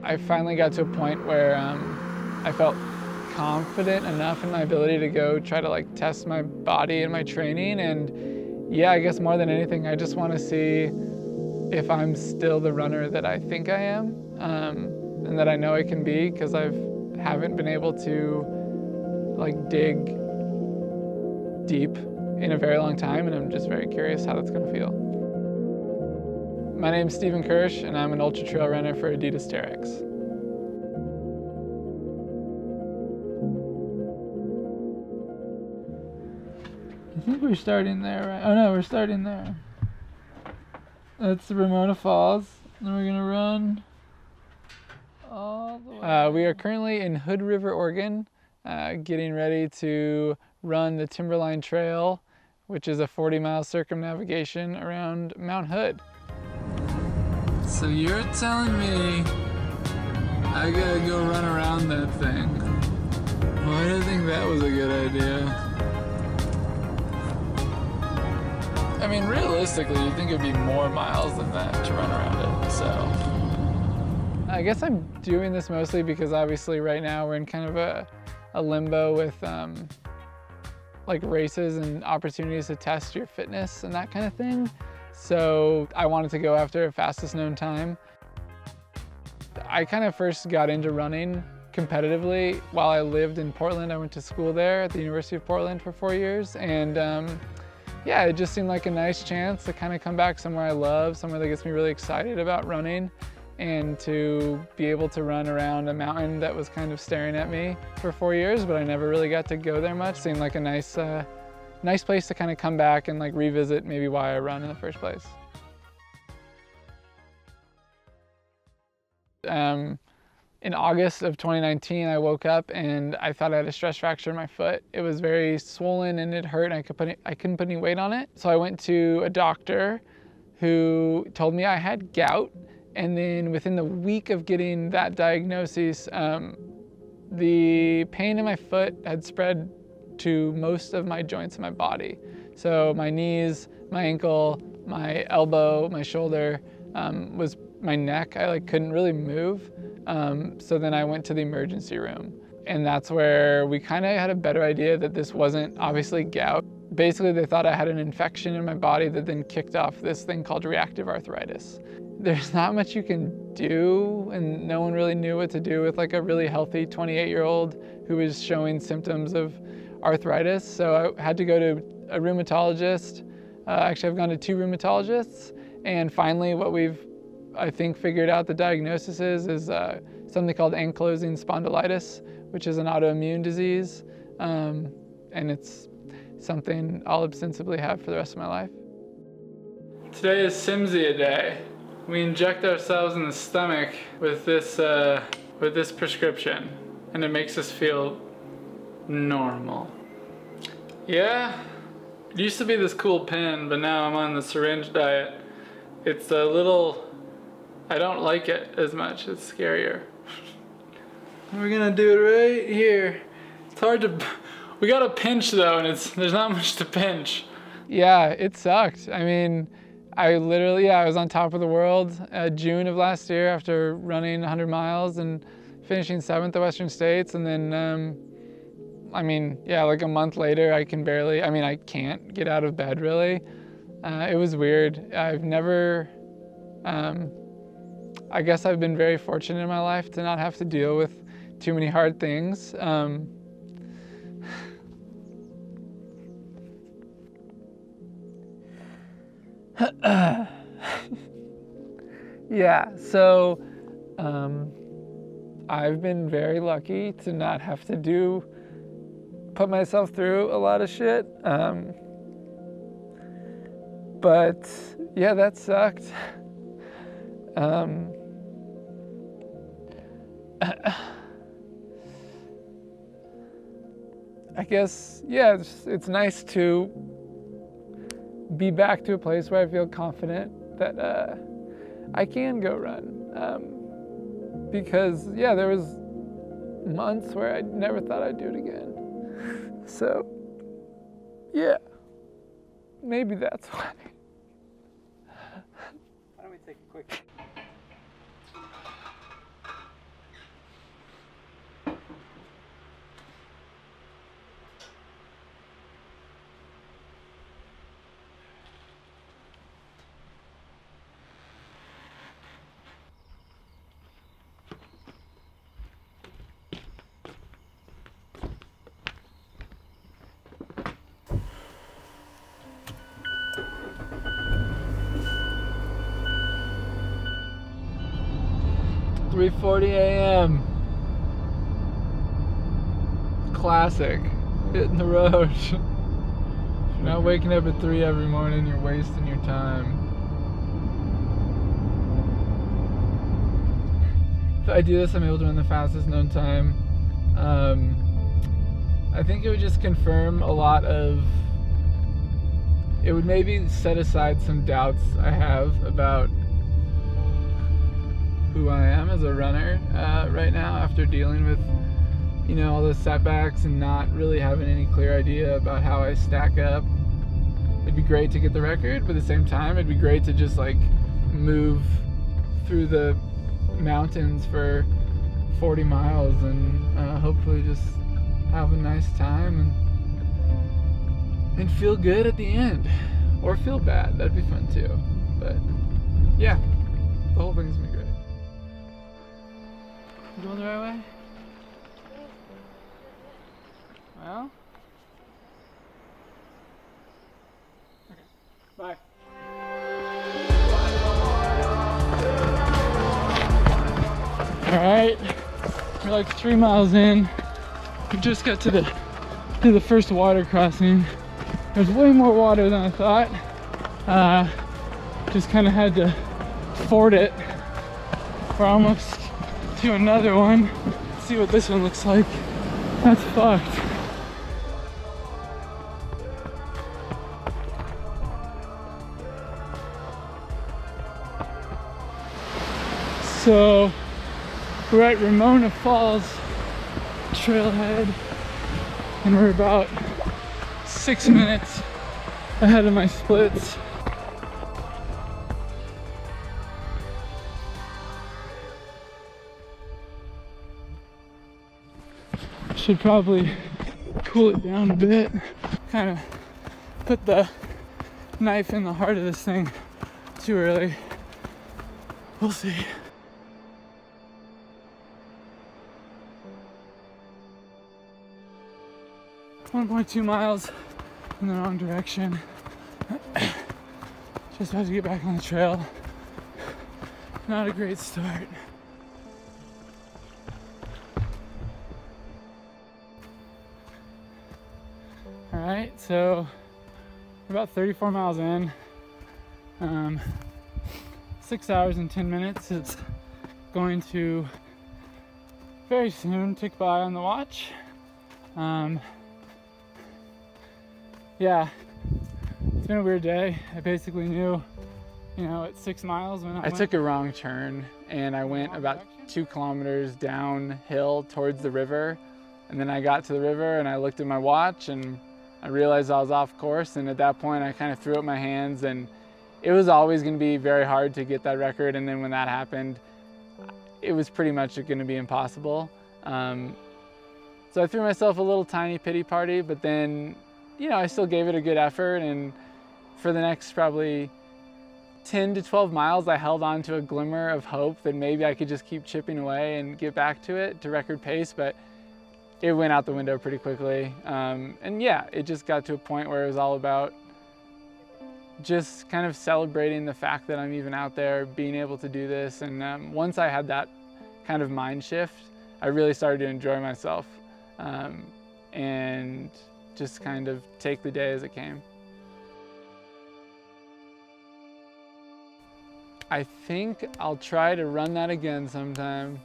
I finally got to a point where I felt confident enough in my ability to go try to like test my body and my training. And yeah, I guess more than anything, I just want to see if I'm still the runner that I think I am, and that I know I can be, because I haven't been able to like dig deep in a very long time, and I'm just very curious how that's going to feel. My name's Stephen Kersh, and I'm an ultra trail runner for Adidas TERREX. I think we're starting there, right? Oh no, we're starting there. That's the Ramona Falls. Then we're gonna run all the way. We are currently in Hood River, Oregon, getting ready to run the Timberline Trail, which is a 40-mile circumnavigation around Mount Hood. So you're telling me I gotta go run around that thing? Why do you think that was a good idea? I mean, realistically, you'd think it'd be more miles than that to run around it, so. I guess I'm doing this mostly because obviously right now we're in kind of a limbo with like races and opportunities to test your fitness and that kind of thing. So I wanted to go after fastest known time. I kind of first got into running competitively while I lived in Portland. I went to school there at the University of Portland for 4 years, and yeah, it just seemed like a nice chance to kind of come back somewhere I love, somewhere that gets me really excited about running, and to be able to run around a mountain that was kind of staring at me for 4 years, but I never really got to go there much. Seemed like a nice place to kind of come back and like revisit maybe why I run in the first place. In August of 2019, I woke up and I thought I had a stress fracture in my foot. It was very swollen and it hurt, and I couldn't put any weight on it. So I went to a doctor who told me I had gout. And then within the week of getting that diagnosis, the pain in my foot had spread to most of my joints in my body. So my knees, my ankle, my elbow, my shoulder, was my neck. I like couldn't really move. So then I went to the emergency room, and that's where we kind of had a better idea that this wasn't obviously gout. Basically, they thought I had an infection in my body that then kicked off this thing called reactive arthritis. There's not much you can do, and no one really knew what to do with like a really healthy 28-year-old who was showing symptoms of arthritis. So I had to go to a rheumatologist. Actually, I've gone to 2 rheumatologists, and finally what we've, I think, figured out the diagnosis is something called ankylosing spondylitis, which is an autoimmune disease, and it's something I'll ostensibly have for the rest of my life. Today is Simsia Day. We inject ourselves in the stomach with this prescription, and it makes us feel normal. Yeah, it used to be this cool pen, but now I'm on the syringe diet. It's a little, I don't like it as much, it's scarier. We're gonna do it right here. It's hard to, we got a pinch though, and there's not much to pinch. Yeah, it sucked. I mean, I was on top of the world June of last year after running 100 miles and finishing 7th at Western States, and then, I mean, yeah, like a month later, I can't get out of bed really. It was weird. I've never, I guess I've been very fortunate in my life to not have to deal with too many hard things. Yeah, so I've been very lucky to not have to put myself through a lot of shit. But yeah, that sucked. I guess, yeah, it's nice to be back to a place where I feel confident that I can go run. Because, yeah, there was months where I never thought I'd do it again. So, yeah, maybe that's why. Why don't we take a quick... 3:40 a.m. Classic. Hitting the road. If you're not waking up at 3 every morning, you're wasting your time. If I do this, I'm able to run the fastest known time. I think it would just confirm a lot of, it would maybe set aside some doubts I have about who I am as a runner right now, after dealing with, you know, all the setbacks and not really having any clear idea about how I stack up. It'd be great to get the record, but at the same time, it'd be great to just like move through the mountains for 40 miles and hopefully just have a nice time and feel good at the end, or feel bad. That'd be fun too. But yeah, the whole thing's gonna be great. You going the right way? Well, okay, bye. All right, we're like 3 miles in. We just got to the first water crossing. There's way more water than I thought. Just kind of had to ford it. We're almost to another one. Let's see what this one looks like. That's fucked. So we're at Ramona Falls trailhead and we're about 6 minutes ahead of my splits. Should probably cool it down a bit. Kind of put the knife in the heart of this thing too early. We'll see. 1.2 miles in the wrong direction. Just about to get back on the trail. Not a great start. All right, so we're about 34 miles in. 6 hours and 10 minutes. It's going to very soon tick by on the watch. Yeah, it's been a weird day. I basically knew, you know, at 6 miles when I took a wrong turn and I went about 2 kilometers downhill towards the river. And then I got to the river and I looked at my watch and I realized I was off course. And at that point I kind of threw up my hands, and it was always going to be very hard to get that record. And then when that happened, it was pretty much going to be impossible. So I threw myself a little tiny pity party, but then, you know, I still gave it a good effort, and for the next probably 10 to 12 miles, I held on to a glimmer of hope that maybe I could just keep chipping away and get back to it, to record pace, but it went out the window pretty quickly. And yeah, it just got to a point where it was all about just kind of celebrating the fact that I'm even out there, being able to do this. And once I had that kind of mind shift, I really started to enjoy myself. And just kind of take the day as it came. I think I'll try to run that again sometime.